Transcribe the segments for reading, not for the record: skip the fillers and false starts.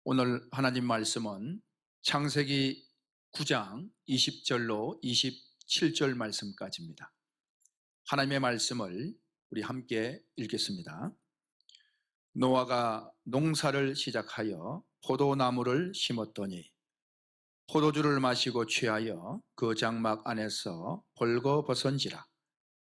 오늘 하나님 말씀은 창세기 9장 20절로 27절 말씀까지입니다. 하나님의 말씀을 우리 함께 읽겠습니다. 노아가 농사를 시작하여 포도나무를 심었더니 포도주를 마시고 취하여 그 장막 안에서 벌거벗은지라.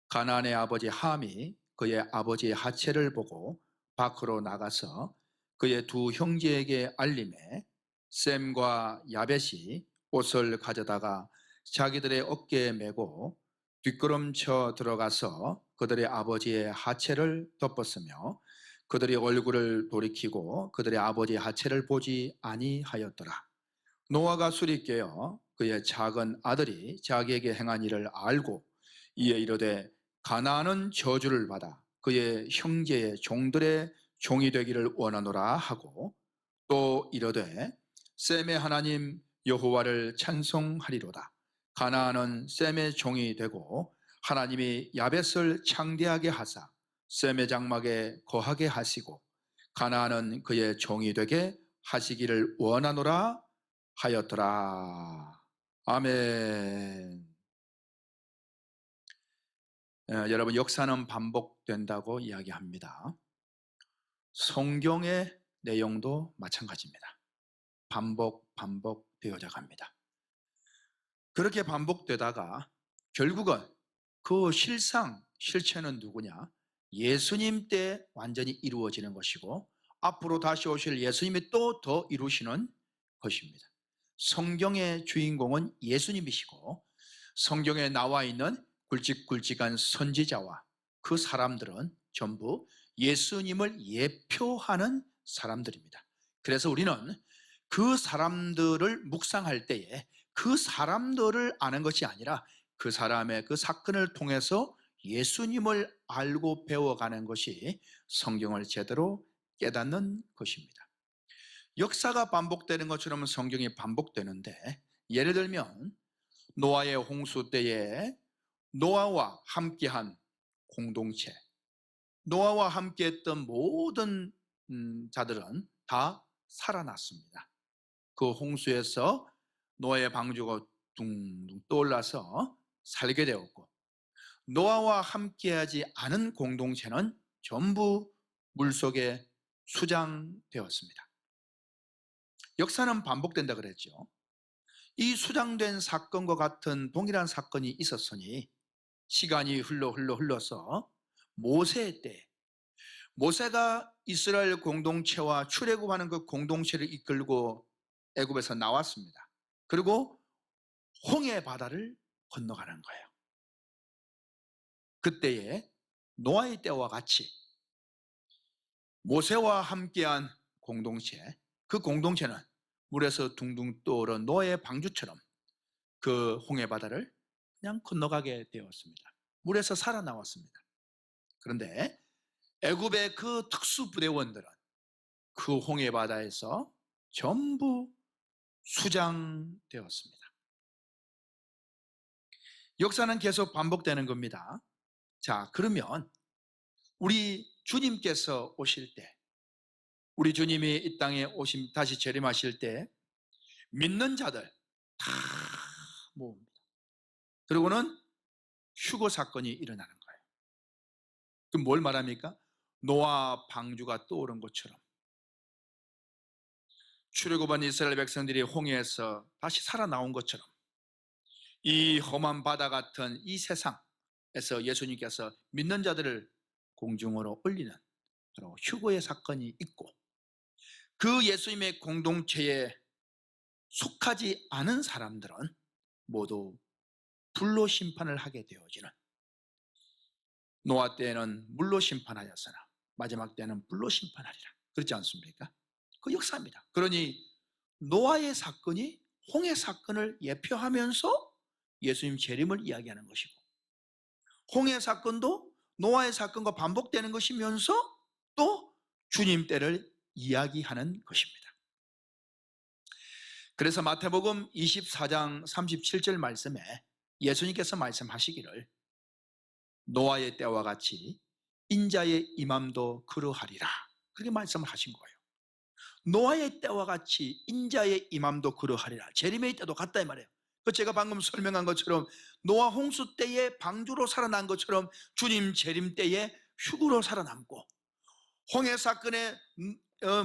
가나안의 아버지 함이 그의 아버지의 하체를 보고 밖으로 나가서 그의 두 형제에게 알림해 셈과 야벳이 옷을 가져다가 자기들의 어깨에 메고 뒷걸음쳐 들어가서 그들의 아버지의 하체를 덮었으며 그들이 얼굴을 돌이키고 그들의 아버지의 하체를 보지 아니하였더라. 노아가 술이 깨어 그의 작은 아들이 자기에게 행한 일을 알고 이에 이르되 가나안은 저주를 받아 그의 형제의 종들의 종이 되기를 원하노라 하고 또 이르되 셈의 하나님 여호와를 찬송하리로다. 가나안은 셈의 종이 되고 하나님이 야벳을 창대하게 하사 셈의 장막에 거하게 하시고 가나안은 그의 종이 되게 하시기를 원하노라 하였더라. 아멘. 여러분, 역사는 반복된다고 이야기합니다. 성경의 내용도 마찬가지입니다. 반복되어져 갑니다. 그렇게 반복되다가 결국은 그 실체는 누구냐? 예수님 때 완전히 이루어지는 것이고 앞으로 다시 오실 예수님이 또 더 이루시는 것입니다. 성경의 주인공은 예수님이시고 성경에 나와 있는 굵직굵직한 선지자와 그 사람들은 전부 예수님을 예표하는 사람들입니다. 그래서 우리는 그 사람들을 묵상할 때에 그 사람들을 아는 것이 아니라 그 사람의 그 사건을 통해서 예수님을 알고 배워가는 것이 성경을 제대로 깨닫는 것입니다. 역사가 반복되는 것처럼 성경이 반복되는데, 예를 들면 노아의 홍수 때에 노아와 함께한 공동체, 노아와 함께했던 모든 자들은 다 살아났습니다. 그 홍수에서 노아의 방주가 둥둥 떠올라서 살게 되었고, 노아와 함께하지 않은 공동체는 전부 물속에 수장되었습니다. 역사는 반복된다 그랬죠. 이 수장된 사건과 같은 동일한 사건이 있었으니 시간이 흘러서 모세 때, 모세가 이스라엘 공동체와 출애굽하는 그 공동체를 이끌고 애굽에서 나왔습니다. 그리고 홍해 바다를 건너가는 거예요. 그때에 노아의 때와 같이 모세와 함께한 공동체, 그 공동체는 물에서 둥둥 떠오른 노아의 방주처럼 그 홍해 바다를 그냥 건너가게 되었습니다. 물에서 살아나왔습니다. 그런데 애굽의 그 특수부대원들은 그 홍해 바다에서 전부 수장되었습니다. 역사는 계속 반복되는 겁니다. 자, 그러면 우리 주님께서 오실 때, 우리 주님이 이 땅에 다시 재림하실 때 믿는 자들 다 모읍니다. 그리고는 휴거 사건이 일어나는 거예요. 그럼 뭘 말합니까? 노아 방주가 떠오른 것처럼 출애굽한 이스라엘 백성들이 홍해에서 다시 살아나온 것처럼 이 험한 바다 같은 이 세상에서 예수님께서 믿는 자들을 공중으로 올리는 바로 휴거의 사건이 있고, 그 예수님의 공동체에 속하지 않은 사람들은 모두 불로 심판을 하게 되어지는, 노아 때에는 물로 심판하였으나 마지막 때는 불로 심판하리라, 그렇지 않습니까? 그 역사입니다. 그러니 노아의 사건이 홍해 사건을 예표하면서 예수님 재림을 이야기하는 것이고, 홍해 사건도 노아의 사건과 반복되는 것이면서 또 주님 때를 이야기하는 것입니다. 그래서 마태복음 24장 37절 말씀에 예수님께서 말씀하시기를 노아의 때와 같이 인자의 임함도 그러하리라, 그렇게 말씀을 하신 거예요. 노아의 때와 같이 인자의 임함도 그러하리라. 재림의 때도 같다 이 말이에요. 그 제가 방금 설명한 것처럼 노아 홍수 때에 방주로 살아난 것처럼 주님 재림 때에 휴구로 살아남고, 홍해 사건에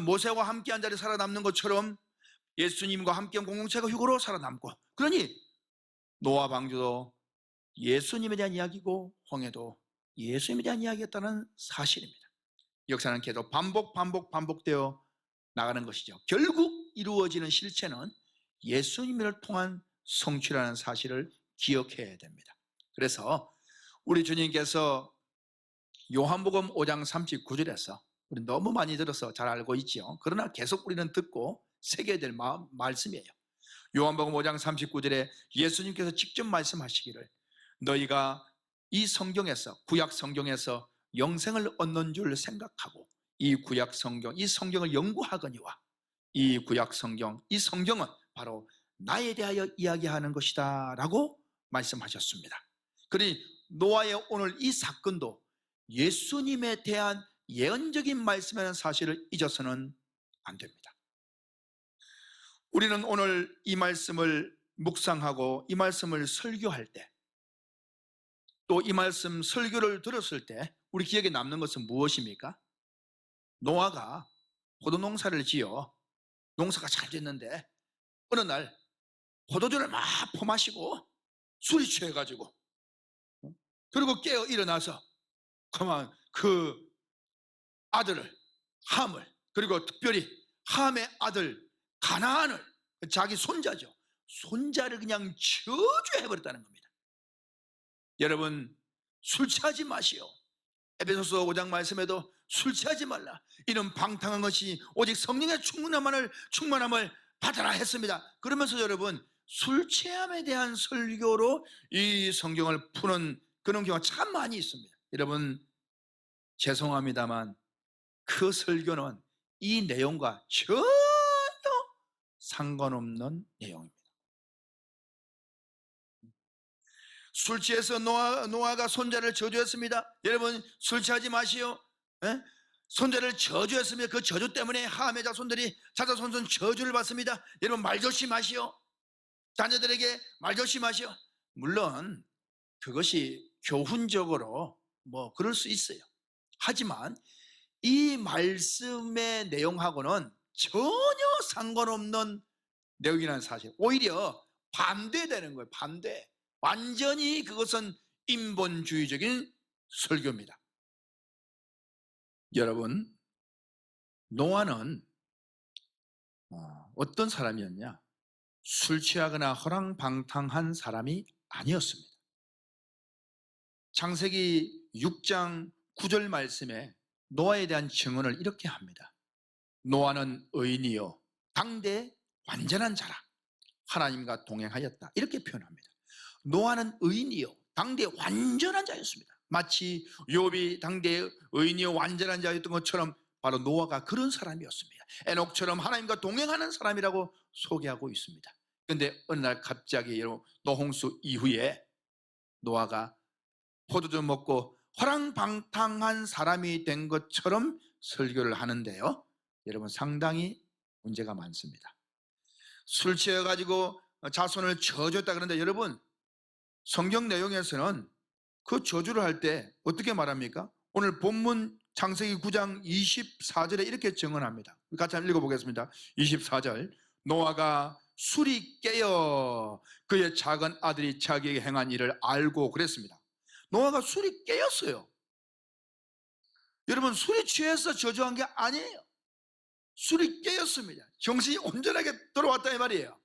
모세와 함께 한 자리 살아남는 것처럼 예수님과 함께 공동체가 휴구로 살아남고, 그러니 노아 방주도 예수님에 대한 이야기고 홍해도 예수님에 대한 이야기였다는 사실입니다. 역사는 계속 반복되어 나가는 것이죠. 결국 이루어지는 실체는 예수님을 통한 성취라는 사실을 기억해야 됩니다. 그래서 우리 주님께서 요한복음 5장 39절에서 우리 너무 많이 들어서 잘 알고 있죠. 그러나 계속 우리는 듣고 새겨야 될 말씀이에요. 요한복음 5장 39절에 예수님께서 직접 말씀하시기를, 너희가 이 성경에서, 구약 성경에서 영생을 얻는 줄 생각하고 이 구약 성경, 이 성경을 연구하거니와 이 구약 성경, 이 성경은 바로 나에 대하여 이야기하는 것이다 라고 말씀하셨습니다. 그러니 노아의 오늘 이 사건도 예수님에 대한 예언적인 말씀이라는 사실을 잊어서는 안 됩니다. 우리는 오늘 이 말씀을 묵상하고 이 말씀을 설교할 때, 또 이 말씀 설교를 들었을 때 우리 기억에 남는 것은 무엇입니까? 노아가 포도농사를 지어 농사가 잘 됐는데 어느 날 포도주를 막 퍼마시고 술이 취해가지고, 그리고 깨어 일어나서 그만 그 아들을, 함을, 그리고 특별히 함의 아들 가나안을, 자기 손자죠, 손자를 그냥 저주해버렸다는 겁니다. 여러분, 술 취하지 마시오. 에베소서 5장 말씀에도 술 취하지 말라, 이는 방탕한 것이 오직 성령의 충만함을 받아라 했습니다. 그러면서 여러분, 술 취함에 대한 설교로 이 성경을 푸는 그런 경우가 참 많이 있습니다. 여러분, 죄송합니다만 그 설교는 이 내용과 전혀 상관없는 내용입니다. 술 취해서 노아가 손자를 저주했습니다. 여러분, 술 취하지 마시오. 에? 손자를 저주했으며 그 저주 때문에 함의 자손들이 자손 저주를 받습니다. 여러분, 말 조심하시오. 자녀들에게 말 조심하시오. 물론 그것이 교훈적으로 뭐 그럴 수 있어요. 하지만 이 말씀의 내용하고는 전혀 상관없는 내용이라는 사실, 오히려 반대되는 거예요. 반대. 완전히 그것은 인본주의적인 설교입니다. 여러분, 노아는 어떤 사람이었냐? 술 취하거나 허랑방탕한 사람이 아니었습니다. 창세기 6장 9절 말씀에 노아에 대한 증언을 이렇게 합니다. 노아는 의인이요 당대 완전한 자라, 하나님과 동행하였다, 이렇게 표현합니다. 노아는 의인이요 당대 완전한 자였습니다. 마치 욥이 당대 의인이요 완전한 자였던 것처럼 바로 노아가 그런 사람이었습니다. 에녹처럼 하나님과 동행하는 사람이라고 소개하고 있습니다. 그런데 어느 날 갑자기 노홍수 이후에 노아가 포도주 먹고 허랑방탕한 사람이 된 것처럼 설교를 하는데요, 여러분, 상당히 문제가 많습니다. 술 취해가지고 자손을 저주했다 그러는데, 여러분, 성경 내용에서는 그 저주를 할 때 어떻게 말합니까? 오늘 본문 창세기 9장 24절에 이렇게 증언합니다. 같이 한번 읽어보겠습니다. 24절, 노아가 술이 깨어 그의 작은 아들이 자기에게 행한 일을 알고 그랬습니다. 노아가 술이 깨었어요. 여러분, 술이 취해서 저주한 게 아니에요. 술이 깨었습니다. 정신이 온전하게 돌아왔다 이 말이에요.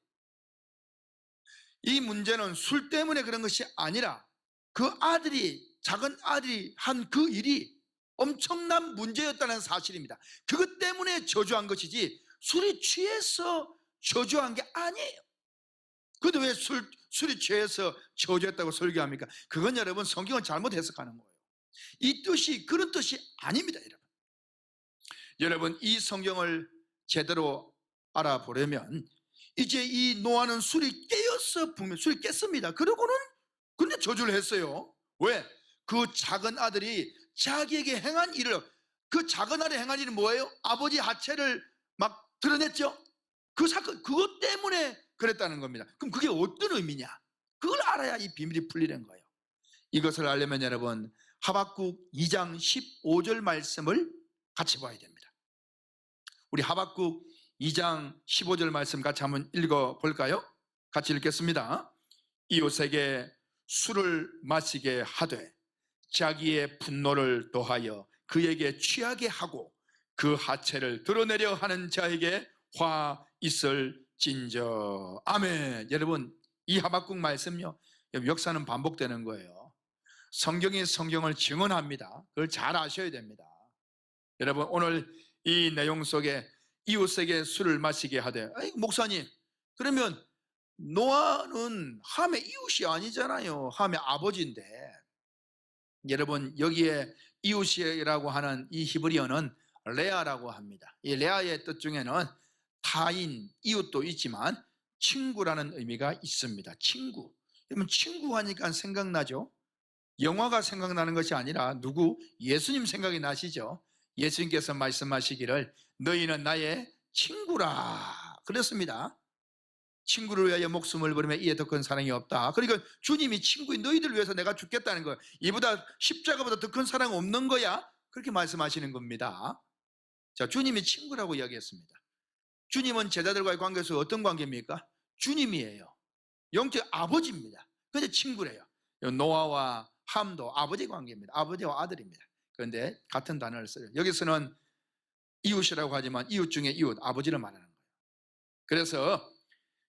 이 문제는 술 때문에 그런 것이 아니라 그 아들이, 작은 아들이 한 그 일이 엄청난 문제였다는 사실입니다. 그것 때문에 저주한 것이지 술이 취해서 저주한 게 아니에요. 그런데 왜 술이 취해서 저주했다고 설교합니까? 그건 여러분, 성경을 잘못 해석하는 거예요. 이 뜻이 그런 뜻이 아닙니다. 여러분, 이 성경을 제대로 알아보려면 이제 이 노아는 술이 깨어서 분명 술이 깼습니다. 그러고는 근데 저주를 했어요. 왜? 그 작은 아들이 자기에게 행한 일을, 그 작은 아들이 행한 일은 뭐예요? 아버지 하체를 막 드러냈죠? 그 사건, 그것 때문에 그랬다는 겁니다. 그럼 그게 어떤 의미냐? 그걸 알아야 이 비밀이 풀리는 거예요. 이것을 알려면 여러분, 하박국 2장 15절 말씀을 같이 봐야 됩니다. 우리 하박국 2장 15절 말씀 같이 한번 읽어볼까요? 같이 읽겠습니다. 이웃에게 술을 마시게 하되 자기의 분노를 더하여 그에게 취하게 하고 그 하체를 드러내려 하는 자에게 화 있을진저. 아멘. 여러분, 이 하박국 말씀요, 역사는 반복되는 거예요. 성경이 성경을 증언합니다. 그걸 잘 아셔야 됩니다. 여러분, 오늘 이 내용 속에 이웃에게 술을 마시게 하되, 목사님, 그러면 노아는 함의 이웃이 아니잖아요. 함의 아버지인데. 여러분, 여기에 이웃이라고 하는 이 히브리어는 레아라고 합니다. 이 레아의 뜻 중에는 타인, 이웃도 있지만 친구라는 의미가 있습니다. 친구. 그러면 친구 하니까 생각나죠? 영화가 생각나는 것이 아니라 누구? 예수님 생각이 나시죠? 예수님께서 말씀하시기를 너희는 나의 친구라 그랬습니다. 친구를 위하여 목숨을 버리면 이에 더 큰 사랑이 없다. 그러니까 주님이 친구인 너희들 위해서 내가 죽겠다는 거예요. 이보다 십자가보다 더 큰 사랑 없는 거야? 그렇게 말씀하시는 겁니다. 자, 주님이 친구라고 이야기했습니다. 주님은 제자들과의 관계에서 어떤 관계입니까? 주님이에요. 영적 아버지입니다. 그런데 친구래요. 노아와 함도 아버지 관계입니다. 아버지와 아들입니다. 그런데 같은 단어를 써요. 여기서는 이웃이라고 하지만 이웃 중에 이웃, 아버지를 말하는 거예요. 그래서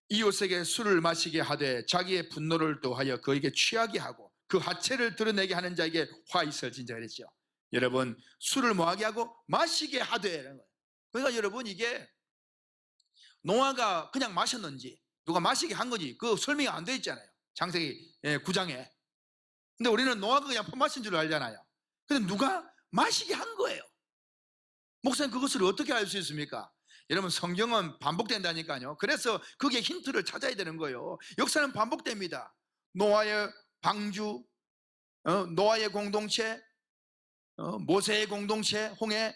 이웃에게 술을 마시게 하되 자기의 분노를 더하여 그에게 취하게 하고 그 하체를 드러내게 하는 자에게 화 있을진저 그랬죠. 여러분, 술을 뭐하게 하고 마시게 하되. 그러니까 여러분, 이게 노아가 그냥 마셨는지 누가 마시게 한 건지 그 설명이 안 돼 있잖아요. 창세기 9장에. 근데 우리는 노아가 그냥 퍼마신 줄 알잖아요. 근데 누가 마시게 한 거예요. 목사님, 그것을 어떻게 알 수 있습니까? 여러분, 성경은 반복된다니까요. 그래서 그게 힌트를 찾아야 되는 거예요. 역사는 반복됩니다. 노아의 방주, 노아의 공동체, 모세의 공동체, 홍해,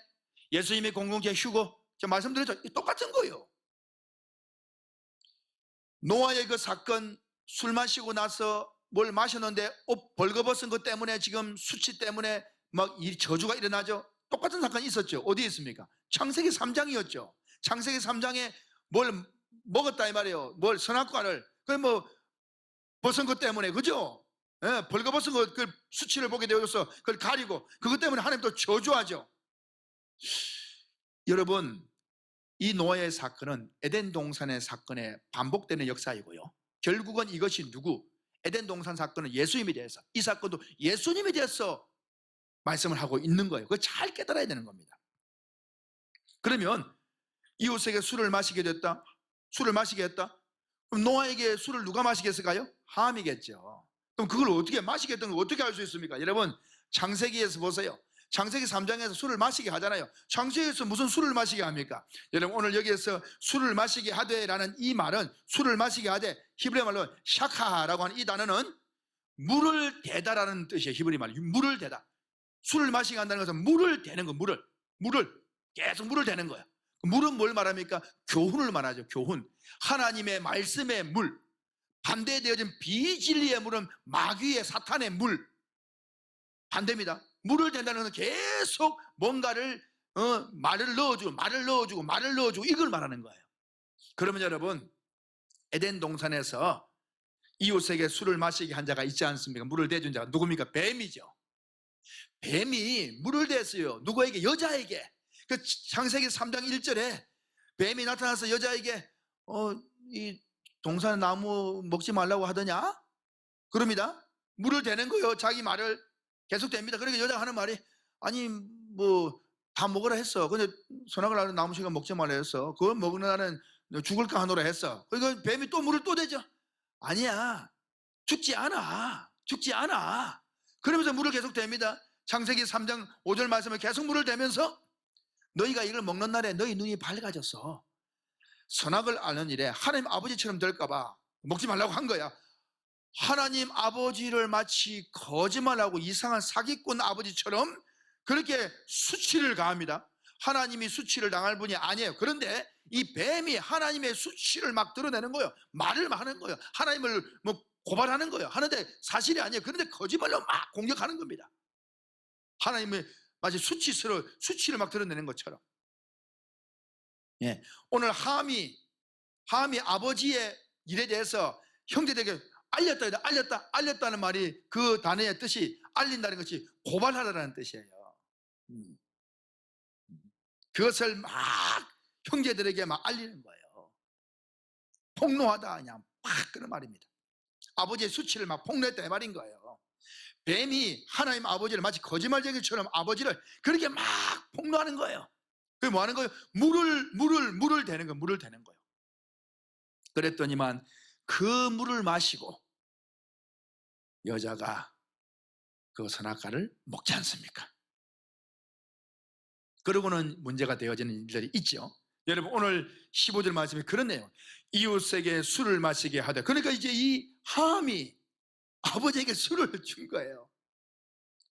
예수님의 공동체, 휴거. 제가 말씀드렸죠. 똑같은 거예요. 노아의 그 사건, 술 마시고 나서 뭘 마셨는데 옷 벌거벗은 것 때문에 지금 수치 때문에 막 저주가 일어나죠. 똑같은 사건이 있었죠. 어디에 있습니까? 창세기 3장이었죠. 창세기 3장에 뭘 먹었다 이 말이에요. 뭘 선악과를. 그럼 뭐 벗은 것 때문에, 그죠? 예, 벌거벗은 것, 그 수치를 보게 되어서 그걸 가리고 그것 때문에 하나님 또 저주하죠. 여러분, 이 노아의 사건은 에덴 동산의 사건에 반복되는 역사이고요. 결국은 이것이 누구? 에덴 동산 사건은 예수님에 대해서, 이 사건도 예수님에 대해서 말씀을 하고 있는 거예요. 그걸 잘 깨달아야 되는 겁니다. 그러면 이웃에게 술을 마시게 됐다. 술을 마시게 했다. 그럼 노아에게 술을 누가 마시게 했을까요? 함이겠죠. 그럼 그걸 어떻게 마시게 했던 걸 어떻게 알 수 있습니까? 여러분, 창세기에서 보세요. 창세기 3장에서 술을 마시게 하잖아요. 창세기에서 무슨 술을 마시게 합니까? 여러분, 오늘 여기에서 술을 마시게 하되라는 이 말은, 술을 마시게 하되, 히브리 말로 샤카라고 하는 이 단어는 물을 대다라는 뜻이에요. 히브리 말로 물을 대다. 술을 마시게 한다는 것은 물을 대는 거, 물을 계속 물을 대는 거예요. 물은 뭘 말합니까? 교훈을 말하죠. 교훈. 하나님의 말씀의 물, 반대되어진 비진리의 물은 마귀의 사탄의 물, 반대입니다. 물을 댄다는 것은 계속 뭔가를 말을 넣어주고 이걸 말하는 거예요. 그러면 여러분, 에덴 동산에서 이웃에게 술을 마시게 한 자가 있지 않습니까? 물을 대준 자가 누굽니까? 뱀이죠. 뱀이 물을 댔어요. 누구에게? 여자에게. 그 창세기 3장 1절에 뱀이 나타나서 여자에게 이 동산 나무 먹지 말라고 하더냐? 그럽니다. 물을 대는 거예요. 자기 말을 계속 됩니다. 그러니까 여자가 하는 말이, 아니 뭐 다 먹으라 했어. 근데 선악을 알는 나무식은 먹지 말라 했어. 그걸 먹는 나는 죽을까 하노라 했어. 그러니까 뱀이 또 물을 또 대죠. 아니야, 죽지 않아. 그러면서 물을 계속 댑니다. 창세기 3장 5절 말씀을 계속 물을 대면서 너희가 이걸 먹는 날에 너희 눈이 밝아져서 선악을 아는 일에 하나님 아버지처럼 될까봐 먹지 말라고 한 거야. 하나님 아버지를 마치 거짓말하고 이상한 사기꾼 아버지처럼 그렇게 수치를 가합니다. 하나님이 수치를 당할 분이 아니에요. 그런데 이 뱀이 하나님의 수치를 막 드러내는 거예요. 말을 막 하는 거예요. 하나님을 뭐 고발하는 거예요. 하는데 사실이 아니에요. 그런데 거짓말로 막 공격하는 겁니다. 하나님의 마치 수치를 막 드러내는 것처럼. 예. 오늘 함이 아버지의 일에 대해서 형제들에게 알렸다는 말이 그 단어의 뜻이 알린다는 것이 고발하라는 뜻이에요. 그것을 막 형제들에게 막 알리는 거예요. 폭로하다 그냥 막 그런 말입니다. 아버지의 수치를 막 폭로했다 이 말인 거예요. 뱀이 하나님 아버지를 마치 거짓말쟁이처럼 아버지를 그렇게 막 폭로하는 거예요. 그게 뭐 하는 거예요? 물을 대는 거예요. 물을 대는 거예요. 그랬더니만 그 물을 마시고 여자가 그 선악과를 먹지 않습니까? 그러고는 문제가 되어지는 일들이 있죠. 여러분 오늘 15절 말씀이 그런 내용. 이웃에게 술을 마시게 하되, 그러니까 이제 이 함이 아버지에게 술을 준 거예요.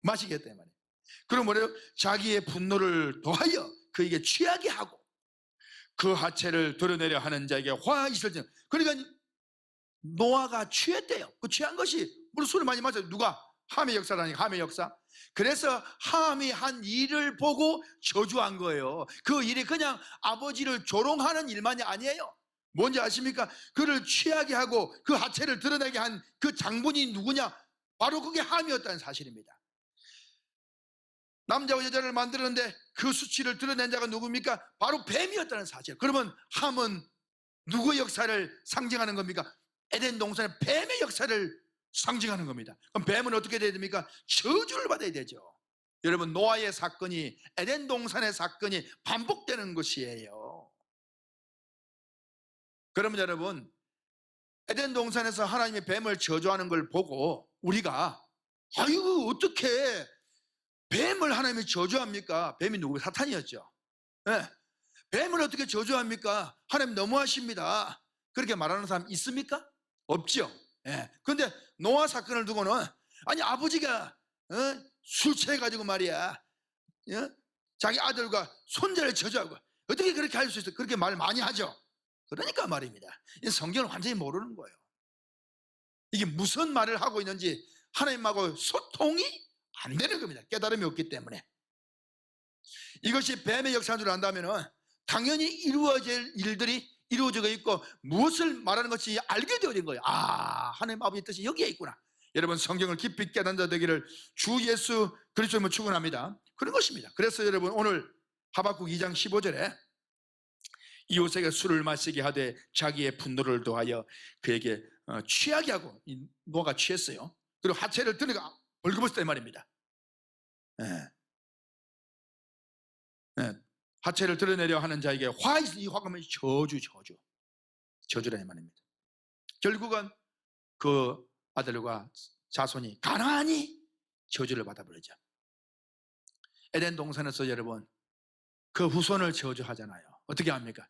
마시겠다 말이에요. 그럼 뭐래요? 자기의 분노를 더하여 그에게 취하게 하고 그 하체를 드러내려 하는 자에게 화 있을지. 그러니까 노아가 취했대요. 그 취한 것이 물론 술을 많이 마셔요. 누가? 함의 역사라니까. 함의 역사. 그래서 함이 한 일을 보고 저주한 거예요. 그 일이 그냥 아버지를 조롱하는 일만이 아니에요. 뭔지 아십니까? 그를 취하게 하고 그 하체를 드러내게 한 그 장본인이 누구냐? 바로 그게 함이었다는 사실입니다. 남자와 여자를 만들었는데 그 수치를 드러낸 자가 누굽니까? 바로 뱀이었다는 사실. 그러면 함은 누구의 역사를 상징하는 겁니까? 에덴 동산의 뱀의 역사를 상징하는 겁니다. 그럼 뱀은 어떻게 돼야 됩니까? 저주를 받아야 되죠. 여러분 노아의 사건이, 에덴 동산의 사건이 반복되는 것이에요. 그러면 여러분 에덴 동산에서 하나님의 뱀을 저주하는 걸 보고 우리가 아이고 어떻게 뱀을 하나님이 저주합니까? 뱀이 누구? 사탄이었죠. 네. 뱀을 어떻게 저주합니까? 하나님 너무하십니다. 그렇게 말하는 사람 있습니까? 없죠. 예. 그런데 노아 사건을 두고는 아니 아버지가 술 취해가지고 말이야 자기 아들과 손자를 저주하고 어떻게 그렇게 할 수 있어? 그렇게 말 많이 하죠. 그러니까 말입니다. 성경을 완전히 모르는 거예요. 이게 무슨 말을 하고 있는지 하나님하고 소통이 안 되는 겁니다. 깨달음이 없기 때문에. 이것이 뱀의 역사인 줄 안다면 당연히 이루어질 일들이 이루어지고 있고 무엇을 말하는 것이 알게 되어진 거예요. 아, 하나님 아버지의 뜻이 여기에 있구나. 여러분 성경을 깊이 깨닫는 자 되기를 주 예수 그리스도로 축원합니다. 그런 것입니다. 그래서 여러분 오늘 하박국 2장 15절에 이웃에게 술을 마시게 하되 자기의 분노를 더하여 그에게 취하게 하고, 노아가 취했어요. 그리고 하체를 드러내가 벌거벗었다 이 말입니다. 네. 네. 하체를 드러내려 하는 자에게 이 화가면 저주라 이 말입니다. 결국은 그 아들과 자손이 가나안이 저주를 받아버리죠. 에덴 동산에서 여러분 그 후손을 저주하잖아요. 어떻게 합니까?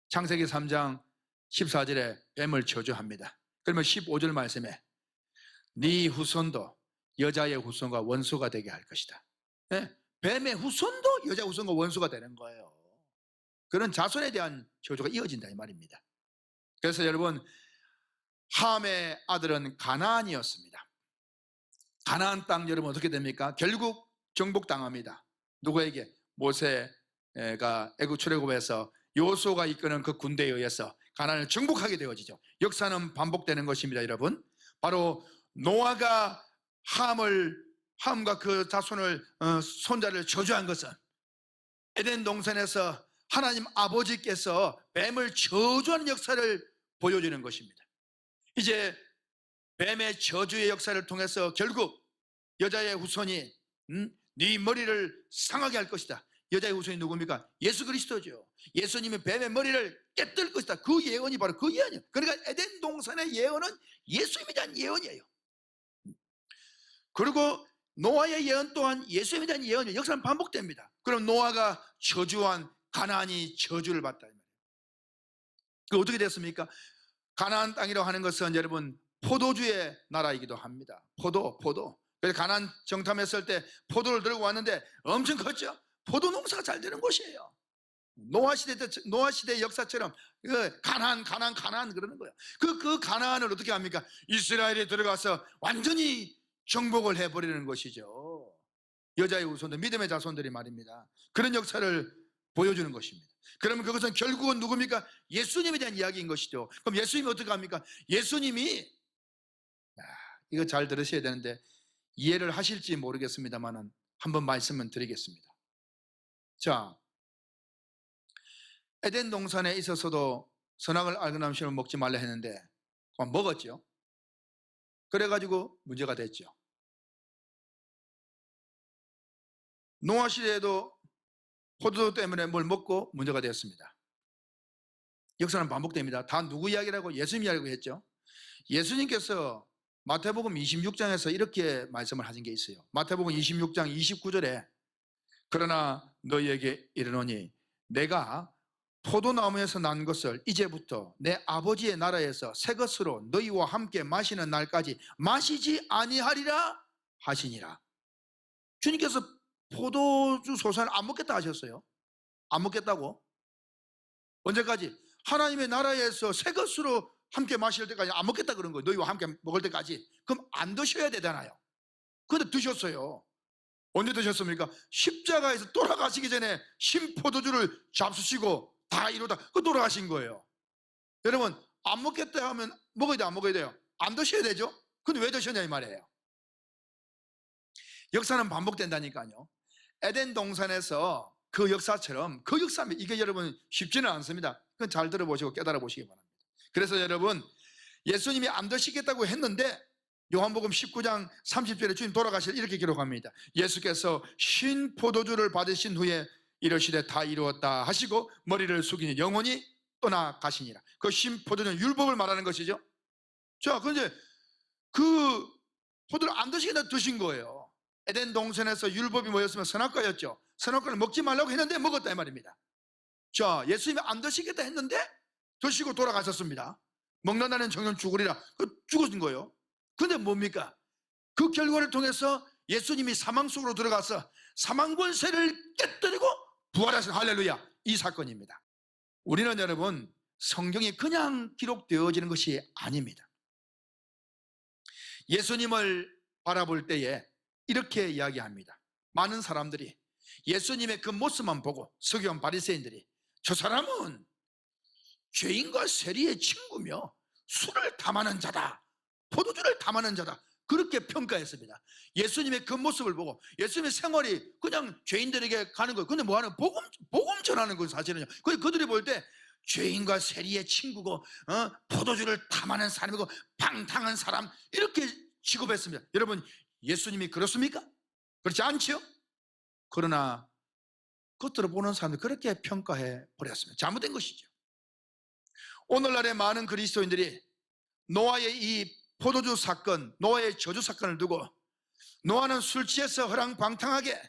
창세기 3장 14절에 뱀을 저주합니다. 그러면 15절 말씀에 네 후손도 여자의 후손과 원수가 되게 할 것이다. 네? 뱀의 후손도 여자 후손과 원수가 되는 거예요. 그런 자손에 대한 저주가 이어진다 이 말입니다. 그래서 여러분 함의 아들은 가나안이었습니다. 가나안 땅 여러분 어떻게 됩니까? 결국 정복당합니다. 누구에게? 모세가 애굽 출애굽에서 여호수아가 이끄는 그 군대에 의해서 가나안을 정복하게 되어지죠. 역사는 반복되는 것입니다. 여러분 바로 노아가 함과 그 자손을 손자를 저주한 것은 에덴 동산에서 하나님 아버지께서 뱀을 저주하는 역사를 보여주는 것입니다. 이제 뱀의 저주의 역사를 통해서 결국 여자의 후손이 네 머리를 상하게 할 것이다. 여자의 후손이 누굽니까? 예수 그리스도죠. 예수님이 뱀의 머리를 깨뜨릴 것이다. 그 예언이 바로 그 예언이에요. 그러니까 에덴 동산의 예언은 예수님에 대한 예언이에요. 그리고 노아의 예언 또한 예수님에 대한 예언이에요. 역사는 반복됩니다. 그럼 노아가 저주한 가나안이 저주를 받다. 그 어떻게 됐습니까? 가나안 땅이라고 하는 것은 여러분 포도주의 나라이기도 합니다. 포도. 그래서 가나안 정탐했을 때 포도를 들고 왔는데 엄청 컸죠. 포도 농사가 잘 되는 곳이에요. 노아 시대 역사처럼 가나안 그러는 거예요. 그 가나안을 어떻게 합니까? 이스라엘에 들어가서 완전히 정복을 해버리는 것이죠. 여자의 후손들, 믿음의 자손들이 말입니다. 그런 역사를 보여주는 것입니다. 그러면 그것은 결국은 누굽니까? 예수님에 대한 이야기인 것이죠. 그럼 예수님이 어떻게 합니까? 예수님이, 이거 잘 들으셔야 되는데 이해를 하실지 모르겠습니다만 한번 말씀을 드리겠습니다. 자, 에덴 동산에 있어서도 선악을 알고 나면 씨를 먹지 말라 했는데 먹었죠. 그래가지고 문제가 됐죠. 노아 시대에도 포도주 때문에 뭘 먹고 문제가 되었습니다. 역사는 반복됩니다. 다 누구 이야기라고? 예수님 이야기라고 했죠. 예수님께서 마태복음 26장에서 이렇게 말씀을 하신 게 있어요. 마태복음 26장 29절에 그러나 너희에게 이르노니 내가 포도나무에서 난 것을 이제부터 내 아버지의 나라에서 새 것으로 너희와 함께 마시는 날까지 마시지 아니하리라 하시니라. 주님께서 포도주 소산을 안 먹겠다 하셨어요. 안 먹겠다고. 언제까지? 하나님의 나라에서 새 것으로 함께 마실 때까지 안 먹겠다 그런 거예요. 너희와 함께 먹을 때까지. 그럼 안 드셔야 되잖아요. 그런데 드셨어요. 언제 드셨습니까? 십자가에서 돌아가시기 전에 신포도주를 잡수시고 다 이루다 그 돌아가신 거예요. 여러분, 안 먹겠다 하면 먹어야 돼요, 안 먹어야 돼요? 안 드셔야 되죠? 근데 왜 드셨냐 이 말이에요. 역사는 반복된다니까요. 에덴 동산에서 그 역사처럼, 그 역사면 이게 여러분 쉽지는 않습니다. 그건 잘 들어보시고 깨달아 보시기 바랍니다. 그래서 여러분, 예수님이 안 드시겠다고 했는데 요한복음 19장 30절에 주님 돌아가실 이렇게 기록합니다. 예수께서 신포도주를 받으신 후에 이르시되 다 이루었다 하시고 머리를 숙이니 영원히 떠나가시니라. 그 신포도주는 율법을 말하는 것이죠. 자, 그런데 그 포도를 안 드시겠다 드신 거예요. 에덴 동산에서 율법이 뭐였으면 선악과였죠. 선악과를 먹지 말라고 했는데 먹었다 이 말입니다. 자, 예수님이 안 드시겠다 했는데 드시고 돌아가셨습니다. 먹는다는 정령 죽으리라. 죽으신 거예요. 근데 뭡니까? 그 결과를 통해서 예수님이 사망 속으로 들어가서 사망 권세를 깨뜨리고 부활하신 할렐루야, 이 사건입니다. 우리는 여러분 성경이 그냥 기록되어지는 것이 아닙니다. 예수님을 바라볼 때에 이렇게 이야기합니다. 많은 사람들이 예수님의 그 모습만 보고 서기관 바리새인들이 저 사람은 죄인과 세리의 친구며 술을 탐하는 자다, 포도주를 탐하는 자다, 그렇게 평가했습니다. 예수님의 그 모습을 보고 예수님의 생활이 그냥 죄인들에게 가는 거예요. 근데 뭐하는 복음 전하는 건 사실은요. 그들이 볼 때 죄인과 세리의 친구고 포도주를 탐하는 사람이고 방탕한 사람 이렇게 취급했습니다. 여러분, 예수님이 그렇습니까? 그렇지 않죠? 그러나 겉으로 보는 사람들 그렇게 평가해 버렸습니다. 잘못된 것이죠. 오늘날의 많은 그리스도인들이 노아의 이 포도주 사건, 노아의 저주 사건을 두고 노아는 술 취해서 허랑방탕하게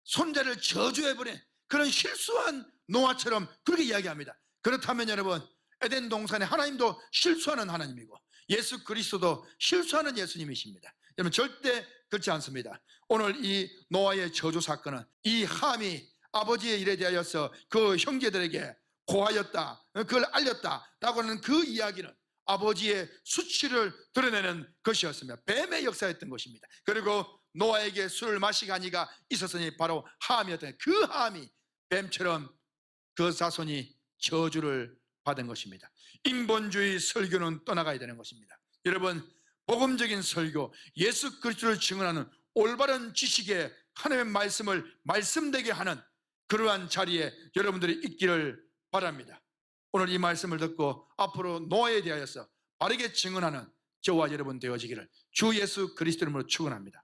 손자를 저주해버린 그런 실수한 노아처럼 그렇게 이야기합니다. 그렇다면 여러분, 에덴 동산에 하나님도 실수하는 하나님이고 예수 그리스도도 실수하는 예수님이십니다. 여러분, 절대 그렇지 않습니다. 오늘 이 노아의 저주 사건은 이 함이 아버지의 일에 대하여서 그 형제들에게 고하였다, 그걸 알렸다라고 하는 그 이야기는 아버지의 수치를 드러내는 것이었습니다. 뱀의 역사였던 것입니다. 그리고 노아에게 술을 마시가니가 있었으니 바로 함이었던, 그 함이 뱀처럼 그 자손이 저주를 받은 것입니다. 인본주의 설교는 떠나가야 되는 것입니다. 여러분, 복음적인 설교, 예수 그리스도를 증언하는 올바른 지식에 하나님의 말씀을 말씀되게 하는 그러한 자리에 여러분들이 있기를 바랍니다. 오늘 이 말씀을 듣고 앞으로 노아에 대하여서 바르게 증언하는 저와 여러분 되어지기를 주 예수 그리스도 이름으로 축원합니다.